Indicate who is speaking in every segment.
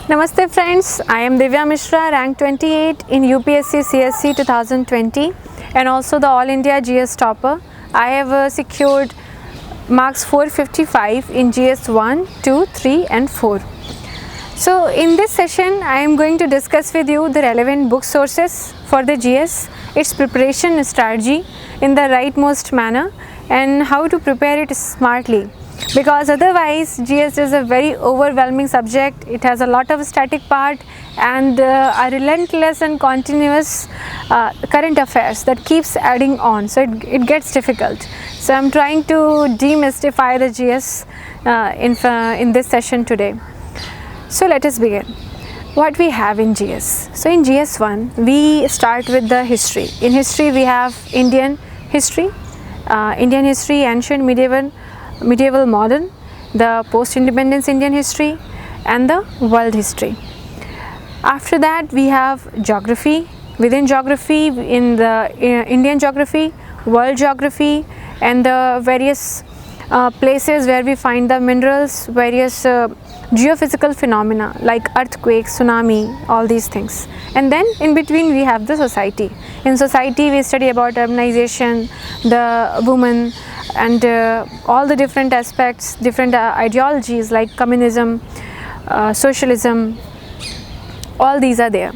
Speaker 1: Namaste friends, I am Divya Mishra, rank 28 in UPSC CSC 2020 and also the All India GS topper. I have secured marks 455 in GS 1, 2, 3 and 4. So in this session I am going to discuss with you the relevant book sources for the GS, its preparation strategy in the rightmost manner and how to prepare it smartly. Because otherwise GS is a very overwhelming subject. It has a lot of static part and a relentless and continuous current affairs that keeps adding on, so it gets difficult. So I'm trying to demystify the GS in this session today. So let us begin. What we have in GS. So in GS1 we start with the history. In history we have Indian history, ancient, medieval, modern, the post-independence Indian history and the world history. After that we have geography. Within geography, in the Indian geography, world geography and the various places where we find the minerals, various geophysical phenomena like earthquake, tsunami, all these things. And then in between we have the society. In society we study about urbanization, the women and all the different aspects, different ideologies like communism, socialism, all these are there.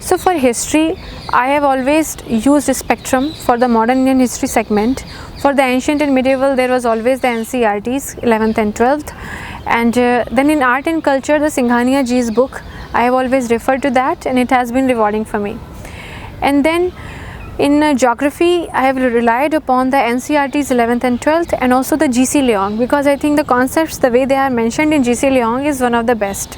Speaker 1: So for history, I have always used a spectrum for the modern Indian history segment. For the ancient and medieval, there was always the NCERTs, 11th and 12th. And then in art and culture, the Singhania G's book, I have always referred to that and it has been rewarding for me. And then in geography, I have relied upon the NCERTs 11th and 12th and also the GC Leong, because I think the concepts, the way they are mentioned in GC Leong is one of the best.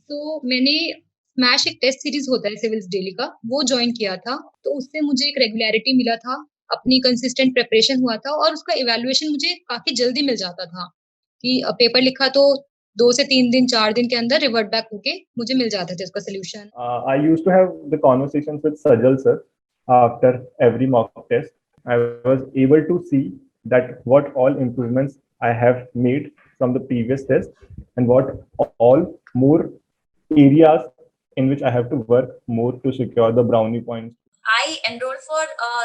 Speaker 2: तो मैंने smash एक test series होता है civils daily का, वो join किया था, तो उससे मुझे एक रेगुलरिटी मिला था, अपनी कंसिस्टेंट प्रिपरेशन हुआ था और उसका इवैल्यूएशन मुझे काफी जल्दी मिल जाता था कि पेपर लिखा तो 2 से 3 दिन 4 दिन के अंदर रिवर्ट बैक होके मुझे मिल जाता था इसका solution.
Speaker 3: I used to have the conversations with Sajal sir after every mock test. I was able to see that what all improvements I have made from the previous test and what all more areas in which I have to work more to secure the brownie points.
Speaker 4: I enrolled for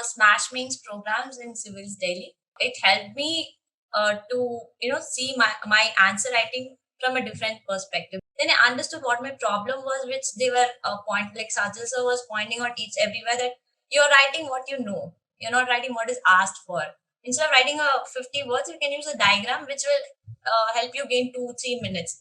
Speaker 4: Smash Means programs in Civils Daily. It helped me to see my answer writing from a different perspective. Then I understood what my problem was, which they were like Sajal sir was pointing out each everywhere that you're writing what you know. You're not writing what is asked for. Instead of writing 50 words, you can use a diagram which will help you gain 2-3 minutes.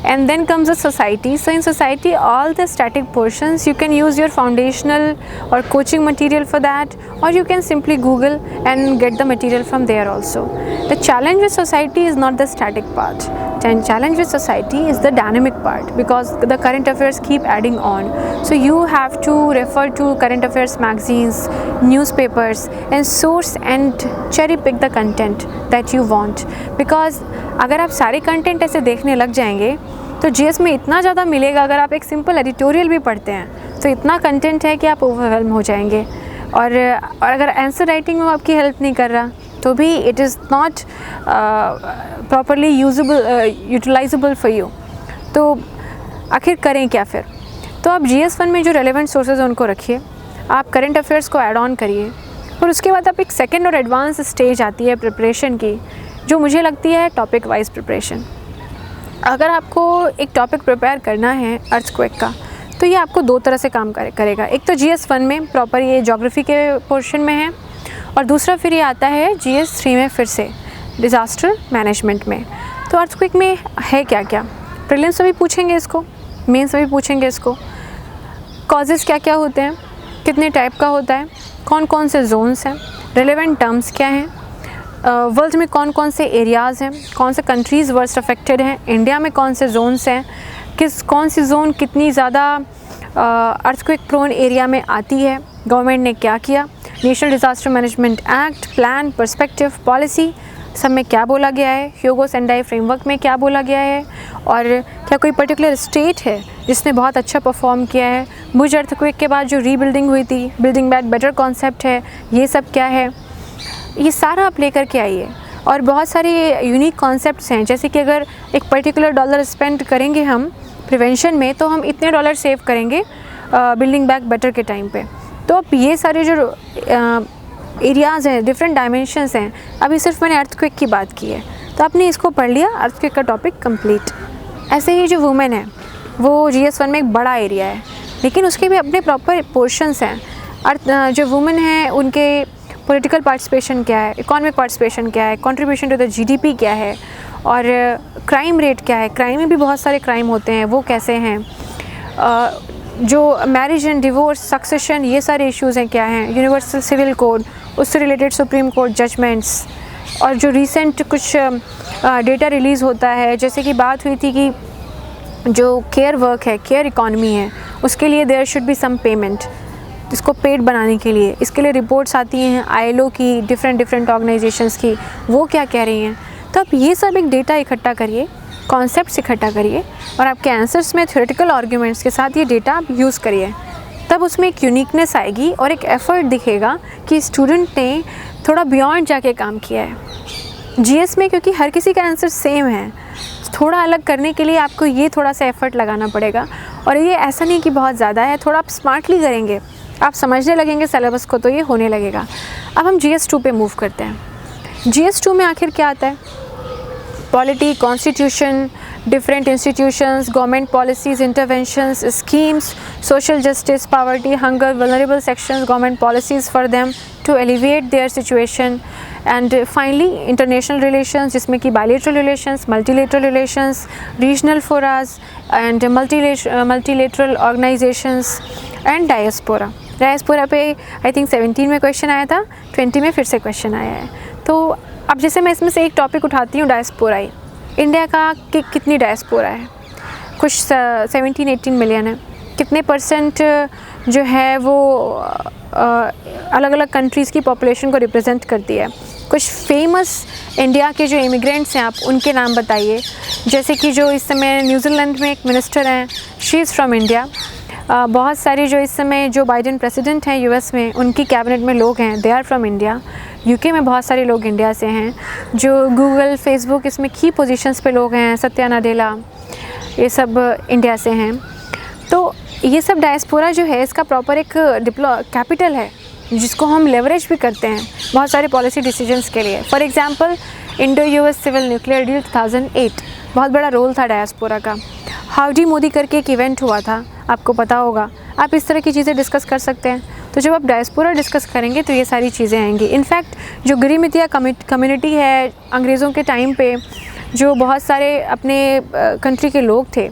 Speaker 1: And then comes the society. So in society, all the static portions, you can use your foundational or coaching material for that, or you can simply Google and get the material from there also. The challenge with society is not the static part. The challenge with society is the dynamic part, because the current affairs keep adding on. So you have to refer to current affairs magazines, newspapers and source and cherry pick the content that you want. Because अगर आप सारे content ऐसे देखने लग जाएंगे तो GS में इतना ज़्यादा मिलेगा. अगर आप एक सिंपल एडिटोरियल भी पढ़ते हैं तो इतना कंटेंट है कि आप ओवरवेल्म हो जाएंगे. और अगर आंसर राइटिंग में आपकी हेल्प नहीं कर रहा तो भी it is not properly utilisable for you. तो आखिर करें क्या फिर? तो आप GS1 में जो रेलेवेंट सोर्सेज हैं उनको रखिए, आप करंट अफेयर्स को ऐड ऑन करिए और उसके बाद आप एक सेकेंड और एडवांस स्टेज आती है प्रिपरेशन की, जो मुझे लगती है टॉपिक वाइज प्रिपरेशन. अगर आपको एक टॉपिक प्रिपेयर करना है अर्थक्वेक का, तो ये आपको दो तरह से काम करेगा. एक तो GS1 में प्रॉपर ये ज्योग्राफी के पोर्शन में है और दूसरा फिर ये आता है GS3 में फिर से डिज़ास्टर मैनेजमेंट में. तो अर्थक्वेक में है क्या क्या, प्रीलिम्स में भी पूछेंगे इसको, मेंस में भी पूछेंगे इसको. कॉजेज़ क्या क्या होते हैं, कितने टाइप का होता है, कौन कौन से जोन्स हैं, रेलेवेंट टर्म्स क्या हैं, वर्ल्ड में कौन कौन से एरियाज़ हैं, कौन से कंट्रीज़ वर्स्ट अफेक्टेड हैं, इंडिया में कौन से जोन्स हैं, कौन सी जोन कितनी ज़्यादा अर्थक्वेक प्रोन एरिया में आती है, गवर्नमेंट ने क्या किया, national disaster management act, plan, perspective, policy, सब में क्या बोला गया है, ह्यूगो सेंडाई फ्रेमवर्क में क्या बोला गया है, और क्या कोई पर्टिकुलर स्टेट है जिसने बहुत अच्छा परफॉर्म किया है. भुज अर्थक्वेक के बाद जो रीबिल्डिंग हुई थी, बिल्डिंग बैक बेटर कॉन्सेप्ट है, ये सब क्या है, ये सारा आप लेकर के आइए. और बहुत सारे यूनिक कॉन्सेप्ट्स हैं, जैसे कि अगर एक पर्टिकुलर डॉलर स्पेंड करेंगे हम प्रिवेंशन में तो हम इतने डॉलर सेव करेंगे बिल्डिंग बैक बेटर के टाइम पे। तो अब ये सारे जो एरियाज़ हैं, डिफरेंट डायमेंशंस हैं, अभी सिर्फ मैंने अर्थक्वेक की बात की है तो आपने इसको पढ़ लिया, अर्थक्वेक का टॉपिक कंप्लीट। ऐसे ही जो वुमेन है वो GS1 में एक बड़ा एरिया है, लेकिन उसके भी अपने प्रॉपर पोर्शंस हैं। जो वुमेन हैं उनके पॉलिटिकल पार्टिसिपेशन क्या है, इकोनॉमिक पार्टिसिपेशन क्या है, कंट्रीब्यूशन टू द GDP क्या है, और क्राइम रेट क्या है, क्राइम में भी बहुत सारे क्राइम होते हैं वो कैसे हैं, जो मैरिज एंड डिवोर्स, सक्सेशन, ये सारे इश्यूज़ हैं क्या हैं, यूनिवर्सल सिविल कोड, उससे रिलेटेड सुप्रीम कोर्ट जजमेंट्स, और जो रिसेंट कुछ डेटा रिलीज़ होता है, जैसे कि बात हुई थी कि जो केयर वर्क है, केयर इकॉनमी है, उसके लिए there should be some payment, इसको पेड बनाने के लिए। इसके लिए रिपोर्ट्स आती हैं ILO की, डिफरेंट ऑर्गेनाइजेशंस की, वो क्या कह रही हैं। तो आप ये सब एक डेटा इकट्ठा करिए, कॉन्सेप्ट्स इकट्ठा करिए, और आपके आंसर्स में थ्योरेटिकल आर्ग्यूमेंट्स के साथ ये डेटा आप यूज़ करिए, तब उसमें एक यूनिकनेस आएगी और एक एफ़र्ट दिखेगा कि स्टूडेंट ने थोड़ा बियॉन्ड जाके काम किया है। GS में क्योंकि हर किसी का आंसर सेम है, थोड़ा अलग करने के लिए आपको ये थोड़ा सा एफ़र्ट लगाना पड़ेगा, और ये ऐसा नहीं कि बहुत ज़्यादा है, थोड़ा आप स्मार्टली करेंगे, आप समझने लगेंगे सिलेबस को तो ये होने लगेगा। अब हम GS2 पे मूव करते हैं। GS2 में आखिर क्या आता है? Polity, constitution, different institutions, government policies, interventions, schemes, social justice, poverty, hunger, vulnerable sections, government policies for them to alleviate their situation, and finally international relations, जिसमें कि bilateral relations, multilateral relations, regional fora and multilateral organisations, and diaspora. Diaspora पे I think 17 में question आया था, 20 में फिर से question आया है। तो अब जैसे मैं इसमें से एक टॉपिक उठाती हूँ, डायस्पोरा ही। इंडिया का कितनी डायस्पोरा है? कुछ 17-18 मिलियन है। कितने परसेंट जो है वो अलग अलग कंट्रीज़ की पॉपुलेशन को रिप्रेजेंट करती है? कुछ फेमस इंडिया के जो इमिग्रेंट्स हैं, आप उनके नाम बताइए। जैसे कि जो इस समय न्यूजीलैंड में एक मिनिस्टर हैं, शी इज़ फ्रॉम इंडिया। बहुत सारी जो इस समय जो बाइडेन प्रेसिडेंट हैं US में, उनकी कैबिनेट में लोग हैं, they are from India. UK में बहुत सारे लोग इंडिया से हैं। जो गूगल, फेसबुक, इसमें की पोजीशंस पे लोग हैं, सत्या नाडेला, ये सब इंडिया से हैं। तो ये सब डायस्पोरा जो है, इसका प्रॉपर एक कैपिटल है जिसको हम लेवरेज भी करते हैं बहुत सारे पॉलिसी डिसीजंस के लिए। For example Indo US civil nuclear deal 2008, बहुत बड़ा रोल था डायस्पोरा का। हाउडी मोदी करके एक इवेंट हुआ था, आपको पता होगा। आप इस तरह की चीज़ें डिस्कस कर सकते हैं। तो जब आप डायस्पोरा डिस्कस करेंगे तो ये सारी चीज़ें आएंगी। इनफैक्ट जो गिरिमितिया कम्युनिटी है, अंग्रेज़ों के टाइम पे जो बहुत सारे अपने कंट्री के लोग थे,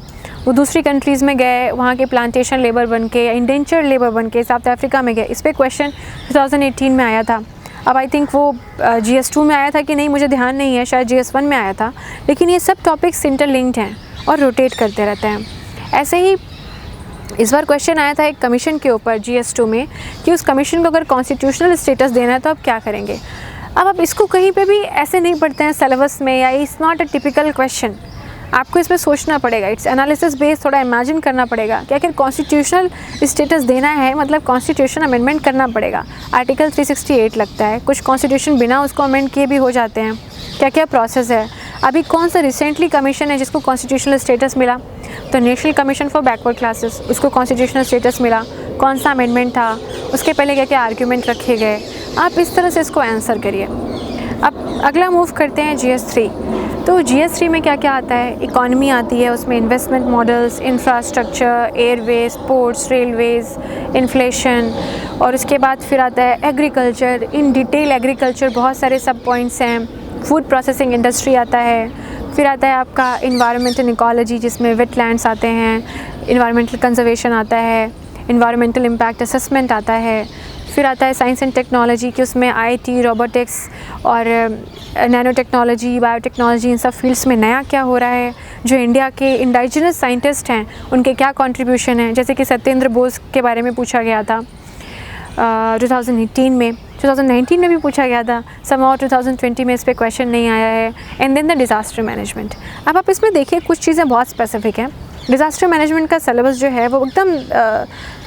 Speaker 1: वो दूसरी कंट्रीज़ में गए, वहाँ के प्लांटेशन लेबर बन के या इंडेंचर्ड लेबर बन के साउथ अफ्रीका में गए। इस पर क्वेश्चन 2018 में आया था। अब आई थिंक वो GS2 में आया था कि नहीं, मुझे ध्यान नहीं है, शायद GS1 में आया था। लेकिन ये सब टॉपिक्स इंटरलिंक्ड हैं और रोटेट करते रहते हैं। ऐसे ही इस बार क्वेश्चन आया था एक कमीशन के ऊपर GS2 में कि उस कमीशन को अगर कॉन्स्टिट्यूशनल स्टेटस देना है तो आप क्या करेंगे। अब आप इसको कहीं पे भी ऐसे नहीं पढ़ते हैं सिलेबस में, या it's not a typical question. आपको इसमें सोचना पड़ेगा, इट्स एनालिसिस बेस्ड, थोड़ा इमेजिन करना पड़ेगा कि आखिर कॉन्स्टिट्यूशनल स्टेटस देना है मतलब कॉन्स्टिट्यूशन अमेंडमेंट करना पड़ेगा। आर्टिकल 368 लगता है, कुछ कॉन्स्टिट्यूशन बिना उसको अमेंड किए भी हो जाते हैं। क्या क्या प्रोसेस है? अभी कौन सा रिसेंटली कमीशन है जिसको कॉन्स्टिट्यूशनल स्टेटस मिला? तो national commission for backward classes, उसको कॉन्स्टिट्यूशनल स्टेटस मिला। कौन सा अमेंडमेंट था, उसके पहले क्या क्या आर्ग्यूमेंट रखे गए? आप इस तरह से इसको आंसर करिए। अब अगला मूव करते हैं GS3। तो GS3 में क्या क्या आता है? इकॉनमी आती है, उसमें investment models, infrastructure, Airways, ports, Railways, inflation, और उसके बाद फिर आता है एग्रीकल्चर। इन डिटेल एग्रीकल्चर बहुत सारे सब पॉइंट्स हैं। फूड प्रोसेसिंग इंडस्ट्री आता है। फिर आता है आपका इन्वायरमेंटल इकोलॉजी, जिसमें वेटलैंड्स आते हैं, इन्वायरमेंटल कंजर्वेशन आता है, इन्वायरमेंटल इम्पैक्ट असेसमेंट आता है। फिर आता है साइंस एंड टेक्नोलॉजी की, उसमें IT, रोबोटिक्स और नैनो टेक्नोलॉजी, बायोटेक्नोलॉजी, इन सब फील्ड्स में नया क्या हो रहा है। जो इंडिया के इंडाइजिनस साइंटिस्ट हैं उनके क्या कंट्रीब्यूशन है, जैसे कि सत्येंद्र बोस के बारे में पूछा गया था 2018 में, 2019 में भी पूछा गया था। समहाउ 2020 में इस पर क्वेश्चन नहीं आया है। And then the disaster management. अब आप इसमें देखिए कुछ चीज़ें बहुत स्पेसिफिक हैं। डिज़ास्टर मैनेजमेंट का सिलेबस जो है वो एकदम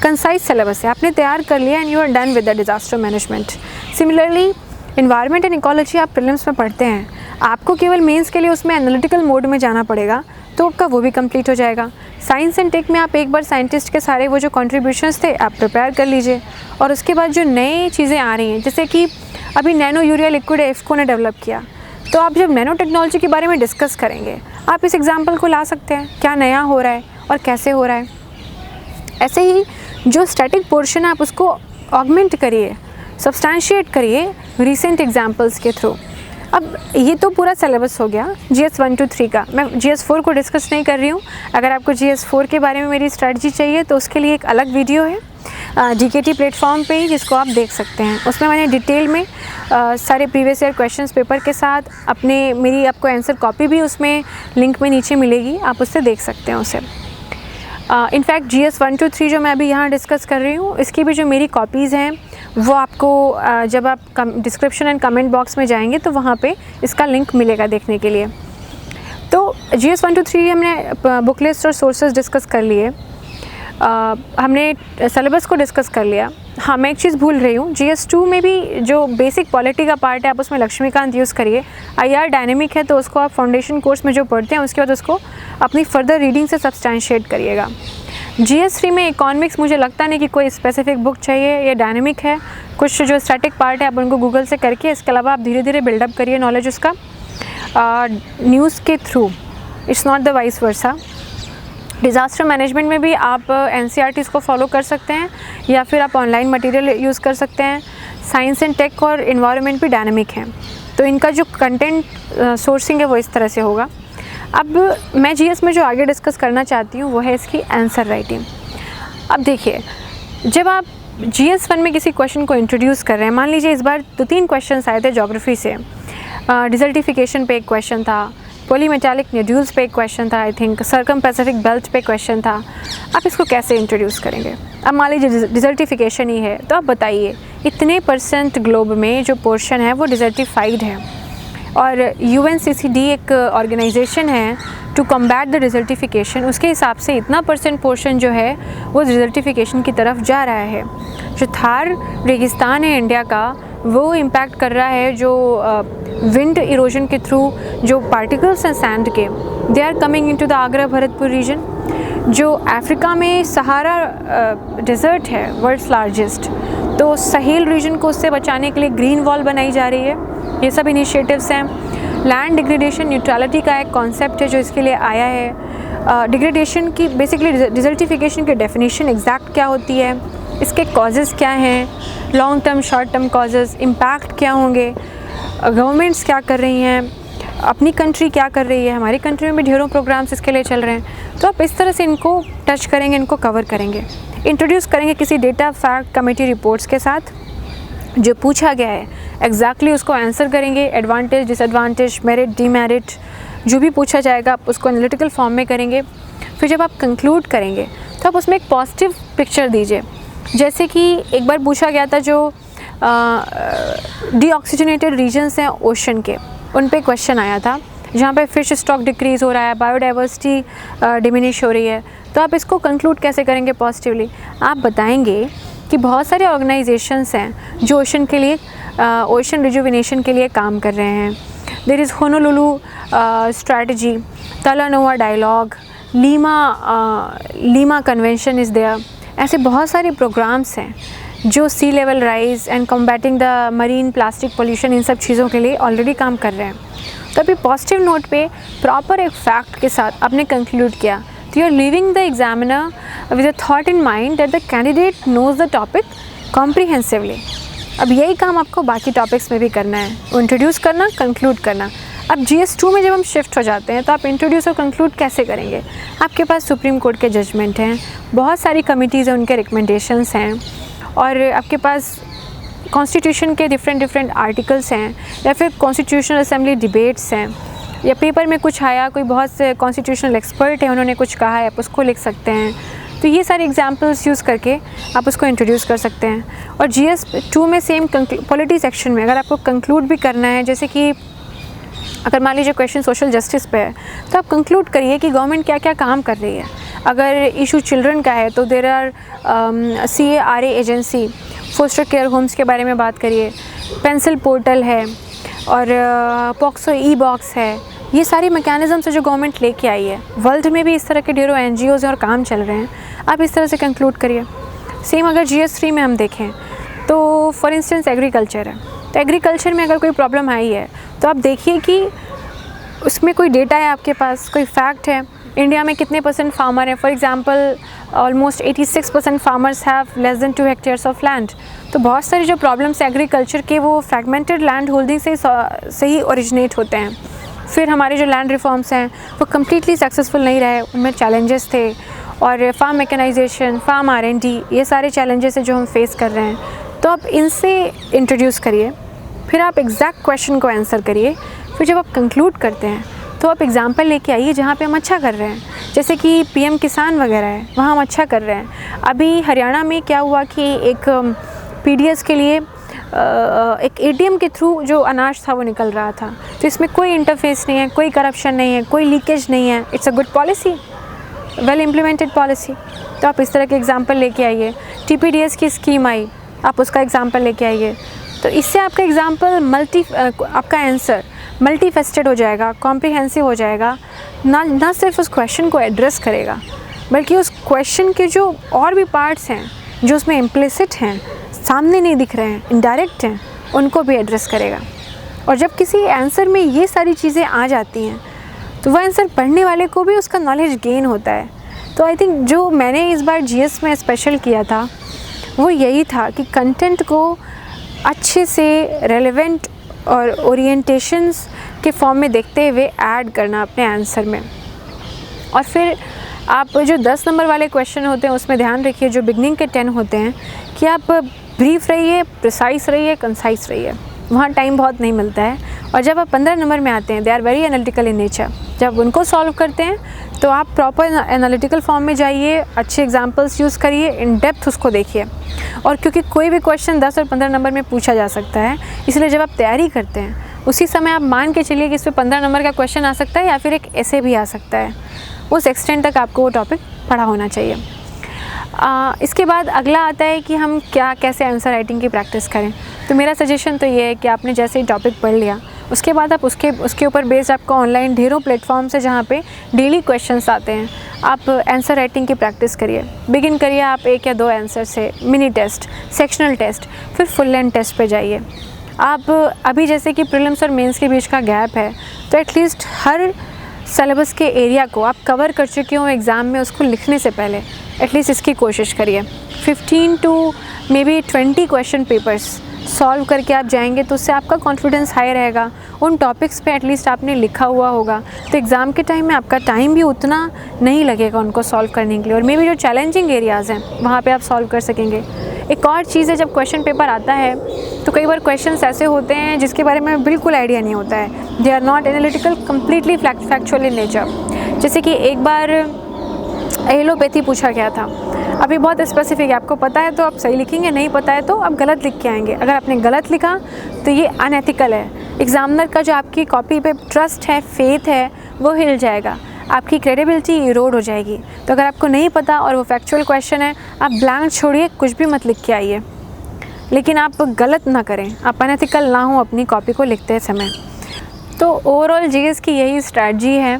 Speaker 1: कंसाइज सिलेबस है, आपने तैयार कर लिया and you are done with the disaster management. Similarly environment and ecology आप प्रीलिम्स में पढ़ते हैं, आपको केवल मेंस के लिए उसमें एनालिटिकल मोड में जाना पड़ेगा, तो आपका वो भी कंप्लीट हो जाएगा। साइंस एंड टेक में आप एक बार साइंटिस्ट के सारे वो जो कंट्रीब्यूशंस थे आप प्रिपेयर कर लीजिए, और उसके बाद जो नई चीज़ें आ रही हैं, जैसे कि अभी नैनो यूरिया लिक्विड इफ्को ने डेवलप किया, तो आप जब नैनो टेक्नोलॉजी के बारे में डिस्कस करेंगे, आप इस एग्जाम्पल को ला सकते हैं, क्या नया हो रहा है और कैसे हो रहा है। ऐसे ही जो स्टैटिक पोर्शन है आप उसको ऑगमेंट करिए, सब्सटैंशिएट करिए रिसेंट एग्जाम्पल्स के थ्रू। अब ये तो पूरा सिलेबस हो गया GS 1 to 3 का। मैं GS 4 को डिस्कस नहीं कर रही हूँ। अगर आपको GS 4 के बारे में मेरी स्ट्रेटजी चाहिए तो उसके लिए एक अलग वीडियो है DKT प्लेटफॉर्म पे ही, जिसको आप देख सकते हैं। उसमें मैंने डिटेल में सारे प्रीवियस ईयर क्वेश्चंस पेपर के साथ मेरी आपको आंसर कॉपी भी उसमें लिंक में नीचे मिलेगी, आप उससे देख सकते हैं उसे। इनफैक्ट GS 1 to 3 जो मैं अभी यहाँ डिस्कस कर रही हूँ, इसकी भी जो मेरी कॉपीज़ हैं वो आपको जब आप डिस्क्रिप्शन एंड कमेंट बॉक्स में जाएंगे तो वहाँ पे इसका लिंक मिलेगा देखने के लिए। तो GS 1 to 3 हमने बुक लिस्ट और सोर्सेज डिस्कस कर लिए, हमने सिलेबस को डिस्कस कर लिया। हाँ, मैं एक चीज़ भूल रही हूँ, GS 2 में भी जो बेसिक पॉलिटी का पार्ट है आप उसमें लक्ष्मीकांत यूज़ करिए। IR डायनेमिक है तो उसको आप फाउंडेशन कोर्स में जो पढ़ते हैं उसके बाद उसको अपनी फर्दर रीडिंग से सब्सटैंशिएट करिएगा। GS 3 में इकोनॉमिक्स मुझे लगता नहीं कि कोई स्पेसिफिक बुक चाहिए, ये डायनेमिक है, कुछ जो स्टैटिक पार्ट है आप उनको गूगल से करके, इसके अलावा आप धीरे धीरे बिल्डअप करिए नॉलेज उसका न्यूज़ के through, it's not the vice versa. Disaster management में भी आप NCERTs को फॉलो कर सकते हैं या फिर आप ऑनलाइन मटेरियल यूज़ कर सकते हैं। साइंस एंड टेक और इन्वायरमेंट भी डायनेमिक है, तो इनका जो कंटेंट सोर्सिंग है वो इस तरह से होगा। अब मैं GS में जो आगे डिस्कस करना चाहती हूँ वो है इसकी आंसर राइटिंग। अब देखिए, जब आप GS 1 में किसी क्वेश्चन को इंट्रोड्यूस कर रहे हैं, मान लीजिए इस बार 2-3 क्वेश्चन आए थे ज्योग्राफी से, डिजर्टिफिकेशन पे एक क्वेश्चन था, पॉलीमेटालिक न्यूड्यूल्स पे एक क्वेश्चन था, I think circum Pacific belt पे क्वेश्चन था। आप इसको कैसे इंट्रोड्यूस करेंगे? अब मान लीजिए डिजर्टिफिकेशन ही है, तो आप बताइए इतने % ग्लोब में जो पोर्शन है वो डिजर्टिफाइड है, और UNCCD एक ऑर्गेनाइजेशन है टू कम्बैट द डिजर्टिफिकेशन, उसके हिसाब से इतना % पोर्शन जो है वो डिजर्टिफिकेशन की तरफ जा रहा है। जो थार रेगिस्तान है इंडिया का, वो इम्पैक्ट कर रहा है जो विंड इरोजन के थ्रू जो पार्टिकल्स हैं सैंड के, they are coming into the Agra Bharatpur region. जो अफ्रीका में सहारा डेजर्ट है वर्ल्ड्स लार्जेस्ट, तो सहेल रीजन को उससे बचाने के लिए ग्रीन वॉल बनाई जा रही है। ये सब इनिशिएटिव्स हैं। लैंड डिग्रेडेशन न्यूट्रलिटी का एक कॉन्सेप्ट है जो इसके लिए आया है। डिग्रेडेशन की बेसिकली डिजर्टिफिकेशन की डेफिनेशन एग्जैक्ट क्या होती है, इसके कॉजेज़ क्या हैं, long term short term causes, impact क्या होंगे, गवर्नमेंट्स क्या कर रही हैं, अपनी कंट्री क्या कर रही है, हमारी कंट्री में भी ढेरों प्रोग्राम्स इसके लिए चल रहे हैं। तो आप इस तरह से इनको टच करेंगे, इनको कवर करेंगे, इंट्रोड्यूस करेंगे किसी डेटा फैक्ट कमेटी रिपोर्ट्स के साथ। जो पूछा गया है एग्जैक्टली उसको आंसर करेंगे, एडवांटेज डिसएडवांटेज मेरिट डीमेरिट जो भी पूछा जाएगा आप उसको एनालिटिकल फॉर्म में करेंगे। फिर जब आप कंक्लूड करेंगे तो आप उसमें एक पॉजिटिव पिक्चर दीजिए। जैसे कि एक बार पूछा गया था जो डीऑक्सीजनेटेड रीजन्स हैं ओशन के, उन पे क्वेश्चन आया था जहाँ पे फिश स्टॉक डिक्रीज़ हो रहा है, बायोडाइवर्सिटी डिमिनिश हो रही है। तो आप इसको कंक्लूड कैसे करेंगे पॉजिटिवली? आप बताएंगे कि बहुत सारे ऑर्गेनाइजेशंस हैं जो ओशन के लिए ओशन रिजुविनेशन के लिए काम कर रहे हैं। There is Honolulu strategy, Talanoa dialogue, Lima convention is there. ऐसे बहुत सारे प्रोग्राम्स हैं जो sea level rise and combating the marine plastic pollution, इन सब चीज़ों के लिए ऑलरेडी काम कर रहे हैं। तो अभी पॉजिटिव नोट पे प्रॉपर एक फैक्ट के साथ आपने कंक्लूड किया, तो you are leaving the examiner with a thought in mind that the candidate knows the topic comprehensively. अब यही काम आपको बाकी टॉपिक्स में भी करना है, इंट्रोड्यूस करना, कंक्लूड करना। अब GS 2 में जब हम शिफ्ट हो जाते हैं तो आप इंट्रोड्यूस और कंक्लूड कैसे करेंगे? आपके पास सुप्रीम कोर्ट के जजमेंट हैं, बहुत सारी कमिटीज़ हैं, उनके रिकमेंडेशंस हैं, और आपके पास कॉन्स्टिट्यूशन के डिफरेंट आर्टिकल्स हैं, या फिर कॉन्स्टिट्यूशनल असेंबली डिबेट्स हैं, या पेपर में कुछ आया, कोई बहुत से कॉन्स्टिट्यूशनल एक्सपर्ट है उन्होंने कुछ कहा है, आप उसको लिख सकते हैं। तो ये सारे एग्जाम्पल्स यूज़ करके आप उसको इंट्रोड्यूस कर सकते हैं। और GS 2 में सेम पॉलिटी सेक्शन में अगर आपको कंक्लूड भी करना है, जैसे कि अगर मान लीजिए क्वेश्चन सोशल जस्टिस पे है, तो आप कंक्लूड करिए कि गवर्नमेंट क्या क्या काम कर रही है। अगर इशू चिल्ड्रन का है तो there are CARA agency, foster care homes के बारे में बात करिए, पेंसिल पोर्टल है और पॉक्सो ई बॉक्स है। ये सारी मैकेनिज़म्स जो गवर्नमेंट लेके आई है, वर्ल्ड में भी इस तरह के ढेरों NGOs हैं और काम चल रहे हैं। आप इस तरह से कंक्लूड करिए। सेम अगर GS3 में हम देखें तो फॉर इंस्टेंस एग्रीकल्चर है, तो एग्रीकल्चर में अगर कोई प्रॉब्लम आई है तो आप देखिए कि उसमें कोई डेटा है आपके पास, कोई फैक्ट है। इंडिया में कितने % फार्मर हैं? For example almost 86% farmers have less than 2 hectares of land. तो बहुत सारी जो प्रॉब्लम्स एग्रीकल्चर के वो फ्रैगमेंटेड लैंड होल्डिंग से ही ओरिजिनेट होते हैं। फिर हमारे जो लैंड रिफॉर्म्स हैं वो कम्प्लीटली सक्सेसफुल नहीं रहे, उनमें चैलेंजेस थे। और फार्म मैकेनाइजेशन, फार्म R&D, ये सारे चैलेंजेस हैं जो हम फेस कर रहे हैं। तो आप इनसे इंट्रोड्यूस करिए, फिर आप एग्जैक्ट क्वेश्चन को आंसर करिए। फिर जब आप कंक्लूड करते हैं तो आप एग्जाम्पल लेके आइए जहाँ पे हम अच्छा कर रहे हैं, जैसे कि PM किसान वगैरह है, वहाँ हम अच्छा कर रहे हैं। अभी हरियाणा में क्या हुआ कि एक PDS के लिए एक ATM के थ्रू जो अनाज था वो निकल रहा था, तो इसमें कोई इंटरफेस नहीं है, कोई करप्शन नहीं है, कोई लीकेज नहीं है। It's a good policy, well implemented policy. तो आप इस तरह के एग्जाम्पल लेके आइए। TPDS की स्कीम आई, आप उसका एग्जाम्पल लेके आइए। तो इससे आपका एग्जाम्पल आपका आंसर मल्टी फेस्टेड हो जाएगा, कॉम्प्रिहेंसिव हो जाएगा। ना सिर्फ उस क्वेश्चन को एड्रेस करेगा, बल्कि उस क्वेश्चन के जो और भी पार्ट्स हैं जो उसमें इम्प्लिसिट हैं, सामने नहीं दिख रहे हैं, इनडायरेक्ट हैं, उनको भी एड्रेस करेगा। और जब किसी आंसर में ये सारी चीज़ें आ जाती हैं तो वह आंसर पढ़ने वाले को भी उसका नॉलेज गेन होता है। तो आई थिंक जो मैंने इस बार GS में स्पेशल किया था वो यही था कि कंटेंट को अच्छे से रेलेवेंट और ओरिएंटेशंस के फॉर्म में देखते हुए ऐड करना अपने आंसर में। और फिर आप जो 10 नंबर वाले क्वेश्चन होते हैं उसमें ध्यान रखिए, जो बिगनिंग के 10 होते हैं, कि आप ब्रीफ रहिए, प्रिसाइज रहिए, कंसाइज रहिए, वहाँ टाइम बहुत नहीं मिलता है। और जब आप 15 नंबर में आते हैं, they are very analytical in nature. जब उनको सॉल्व करते हैं तो आप प्रॉपर एनालिटिकल फॉर्म में जाइए, अच्छे एग्जांपल्स यूज़ करिए, इन डेप्थ उसको देखिए। और क्योंकि कोई भी क्वेश्चन 10 और 15 नंबर में पूछा जा सकता है, इसलिए जब आप तैयारी करते हैं उसी समय आप मान के चलिए कि इस पर 15 नंबर का क्वेश्चन आ सकता है या फिर एक ऐसे भी आ सकता है। उस एक्सटेंट तक आपको वो टॉपिक पढ़ा होना चाहिए। इसके बाद अगला आता है कि हम कैसे आंसर राइटिंग की प्रैक्टिस करें। तो मेरा सजेशन तो ये है कि आपने जैसे ही टॉपिक पढ़ लिया उसके बाद आप उसके ऊपर बेस्ड आपको ऑनलाइन ढेरों प्लेटफॉर्म्स है जहाँ पे डेली क्वेश्चंस आते हैं, आप आंसर राइटिंग की प्रैक्टिस करिए। बिगिन करिए आप 1 या 2 आंसर से, मिनी टेस्ट, सेक्शनल टेस्ट, फिर फुल लेंथ टेस्ट पे जाइए। आप अभी जैसे कि प्रीलिम्स और मेंस के बीच का गैप है, तो एटलीस्ट हर सिलेबस के एरिया को आप कवर कर चुके हो एग्ज़ाम में, उसको लिखने से पहले एटलीस्ट इसकी कोशिश करिए। 15 to may be 20 question papers solve करके आप जाएंगे तो उससे आपका कॉन्फिडेंस हाई रहेगा। उन टॉपिक्स पे एटलीस्ट आपने लिखा हुआ होगा, तो एग्ज़ाम के टाइम में आपका टाइम भी उतना नहीं लगेगा उनको सॉल्व करने के लिए। और मे बी जो चैलेंजिंग एरियाज़ हैं वहाँ पे आप सॉल्व कर सकेंगे। एक और चीज़ है, जब क्वेश्चन पेपर आता है तो कई बार क्वेश्चंस ऐसे होते हैं जिसके बारे में बिल्कुल आइडिया नहीं होता है। They are not analytical, completely factual in nature. जैसे कि एक बार एलोपैथी पूछा गया था। अभी बहुत स्पेसिफिक है, आपको पता है तो आप सही लिखेंगे, नहीं पता है तो आप गलत लिख के आएंगे। अगर आपने गलत लिखा तो ये अनएथिकल है। एग्जामिनर का जो आपकी कॉपी पे ट्रस्ट है, फेथ है, वो हिल जाएगा, आपकी क्रेडिबिलिटी इरोड हो जाएगी। तो अगर आपको नहीं पता और वो फैक्चुअल क्वेश्चन है, आप ब्लैंक छोड़िए, कुछ भी मत लिख के आइए, लेकिन आप गलत ना करें, आप अनएथिकल ना हो अपनी कॉपी को लिखते समय। तो ओवरऑल GS की यही स्ट्रैटेजी है,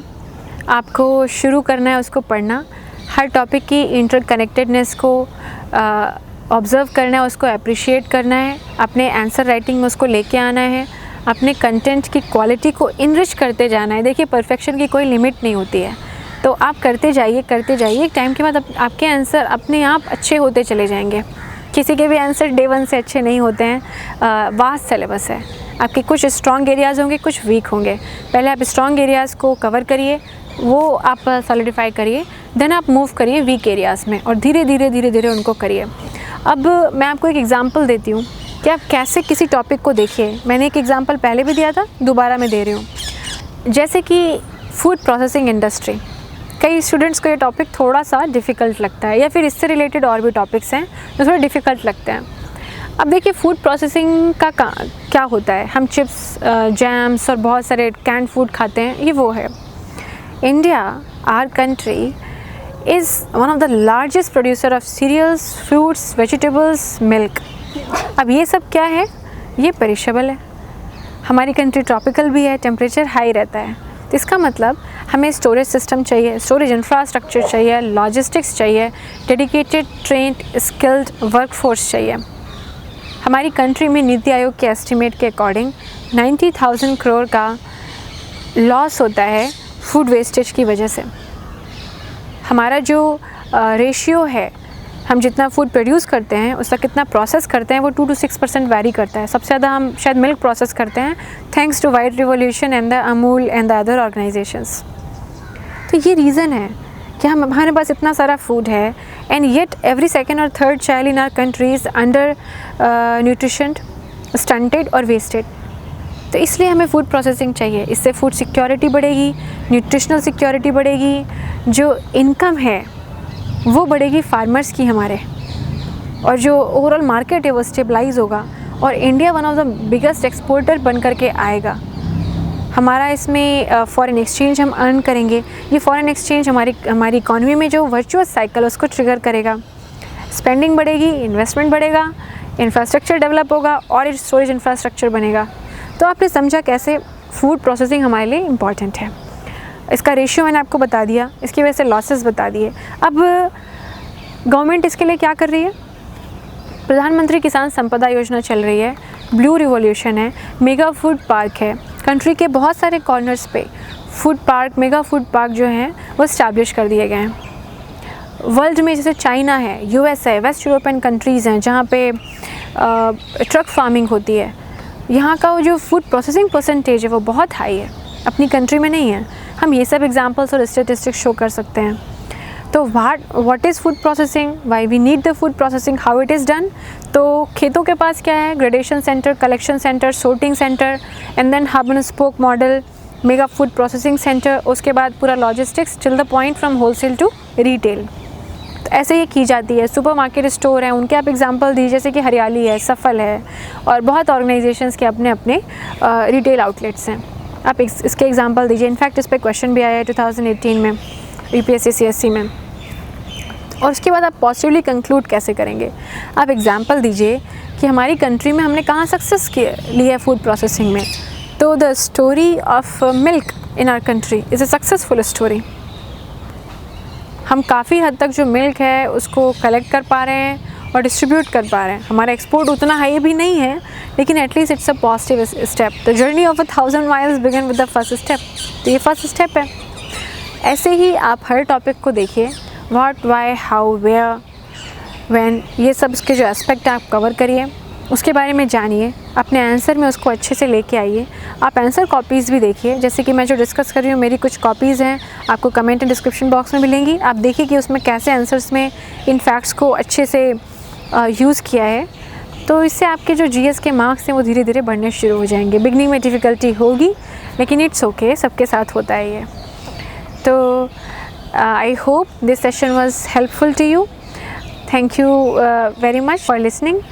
Speaker 1: आपको शुरू करना है उसको पढ़ना, हर टॉपिक की इंटरकनेक्टेडनेस को ऑब्ज़र्व करना है, उसको अप्रिशिएट करना है, अपने आंसर राइटिंग में उसको लेके आना है, अपने कंटेंट की क्वालिटी को इनरिच करते जाना है। देखिए परफेक्शन की कोई लिमिट नहीं होती है, तो आप करते जाइए। एक टाइम के बाद आपके आंसर अपने आप अच्छे होते चले जाएंगे। किसी के भी आंसर डे 1 से अच्छे नहीं होते हैं। वास्ट सिलेबस है, आपके कुछ स्ट्रॉन्ग एरियाज़ होंगे, कुछ वीक होंगे। पहले आप स्ट्रॉन्ग एरियाज़ को कवर करिए, वो आप सॉलिडिफाई करिए, देन आप मूव करिए वीक एरियाज़ में और धीरे धीरे उनको करिए। अब मैं आपको एक एग्जांपल देती हूँ कि आप कैसे किसी टॉपिक को देखिए। मैंने एक एग्जांपल पहले भी दिया था, दोबारा मैं दे रही हूँ। जैसे कि फूड प्रोसेसिंग इंडस्ट्री, कई स्टूडेंट्स को ये टॉपिक थोड़ा सा डिफ़िकल्ट लगता है, या फिर इससे रिलेटेड और भी टॉपिक्स हैं जो थोड़ा डिफ़िकल्ट लगते हैं। अब देखिए फूड प्रोसेसिंग का क्या होता है, हम चिप्स, जैम्स और बहुत सारे कैंड फूड खाते हैं, ये वो है। India, our country, is one of the largest producer of cereals, fruits, vegetables, milk. अब ये सब क्या है, ये पेरिशेबल है। हमारी कंट्री ट्रॉपिकल भी है, टेम्परेचर हाई रहता है, तो इसका मतलब हमें स्टोरेज सिस्टम चाहिए, स्टोरेज इंफ्रास्ट्रक्चर चाहिए, लॉजिस्टिक्स चाहिए, डेडिकेटेड ट्रेंड स्किल्ड वर्कफोर्स चाहिए। हमारी कंट्री में नीति आयोग के एस्टिमेट के अकॉर्डिंग 90,000 करोड़ का लॉस होता है फूड वेस्टेज की वजह से। हमारा जो रेशियो है, हम जितना फूड प्रोड्यूस करते हैं उसका कितना प्रोसेस करते हैं, वो 2 to 6% वैरी करता है। सबसे ज़्यादा हम शायद मिल्क प्रोसेस करते हैं, thanks to white revolution and the Amul and the other organisations. तो ये रीज़न है कि हमारे पास इतना सारा फूड है, एंड येट एवरी सेकेंड और third child in our country is under nutrition, stunted और वेस्टेड। तो इसलिए हमें फूड प्रोसेसिंग चाहिए। इससे फूड सिक्योरिटी बढ़ेगी, न्यूट्रिशनल सिक्योरिटी बढ़ेगी, जो इनकम है वो बढ़ेगी फार्मर्स की हमारे, और जो ओवरऑल मार्केट है वो स्टेबलाइज होगा, और India one of the biggest exporter बन करके आएगा। हमारा इसमें फॉरेन एक्सचेंज हम अर्न करेंगे। ये फॉरेन एक्सचेंज हमारी इकॉनमी में जो वर्चुअस साइकिल उसको ट्रिगर करेगा। स्पेंडिंग बढ़ेगी, इन्वेस्टमेंट बढ़ेगा, इंफ्रास्ट्रक्चर डेवलप होगा और स्टोरेज इंफ्रास्ट्रक्चर बनेगा। तो आपने समझा कैसे फूड प्रोसेसिंग हमारे लिए इम्पॉर्टेंट है। इसका रेशियो मैंने आपको बता दिया, इसकी वजह से लॉसेस बता दिए। अब गवर्नमेंट इसके लिए क्या कर रही है? प्रधानमंत्री किसान संपदा योजना चल रही है, ब्लू रिवॉल्यूशन है, मेगा फूड पार्क है। कंट्री के बहुत सारे कॉर्नर्स पे food park, mega food park जो हैं वो इस्टेब्लिश कर दिए गए हैं। वर्ल्ड में जैसे चाइना है, यूएस है, वेस्ट यूरोपियन कंट्रीज़ हैं जहाँ पे ट्रक फार्मिंग होती है। यहाँ का वो जो फूड प्रोसेसिंग परसेंटेज है वो बहुत हाई है, अपनी कंट्री में नहीं है। हम ये सब एग्जांपल्स और स्टेटिस्टिक्स शो कर सकते हैं। तो what is food processing, why we need the food processing, how it is done. तो खेतों के पास क्या है? Gradation centre, collection centre, sorting centre, and then hub and spoke model, mega food processing centre, उसके बाद पूरा logistics till the point from wholesale to retail. तो ऐसे ये की जाती है। सुपर मार्केट स्टोर हैं, उनके आप एग्जांपल दीजिए, जैसे कि हरियाली है, सफल है, और बहुत ऑर्गेनाइजेशंस के अपने अपने रिटेल आउटलेट्स हैं। आप इसके एग्जांपल दीजिए। इनफैक्ट इस पर क्वेश्चन भी आया है 2018 में यूपीएससी सीएससी में। और उसके बाद आप पॉजिटिवली कंक्लूड कैसे करेंगे? आप एग्जांपल दीजिए कि हमारी कंट्री में हमने कहाँ सक्सेस ली है फूड प्रोसेसिंग में। तो the story of milk in our country is a successful story. हम काफ़ी हद तक जो मिल्क है उसको कलेक्ट कर पा रहे हैं और डिस्ट्रीब्यूट कर पा रहे हैं। हमारा एक्सपोर्ट उतना हाई भी नहीं है, लेकिन at least it's a positive step. The journey of 1000 miles begin with the first step. तो ये फर्स्ट स्टेप है। ऐसे ही आप हर टॉपिक को देखिए, what, why, how, where, when, ये सब इसके जो एस्पेक्ट आप कवर करिए, उसके बारे में जानिए, अपने आंसर में उसको अच्छे से लेके आइए। आप आंसर कॉपीज़ भी देखिए, जैसे कि मैं जो डिस्कस कर रही हूँ मेरी कुछ कॉपीज़ हैं, आपको कमेंट एंड डिस्क्रिप्शन बॉक्स में मिलेंगी। आप देखिए कि उसमें कैसे आंसर्स में इन फैक्ट्स को अच्छे से यूज़ किया है। तो इससे आपके जो जीएस के मार्क्स हैं वो धीरे धीरे बढ़ने शुरू हो जाएंगे। बिगनिंग में डिफ़िकल्टी होगी, लेकिन इट्स ओके, सबके साथ होता है ये। तो I hope this session was helpful to you. Thank you very much for listening.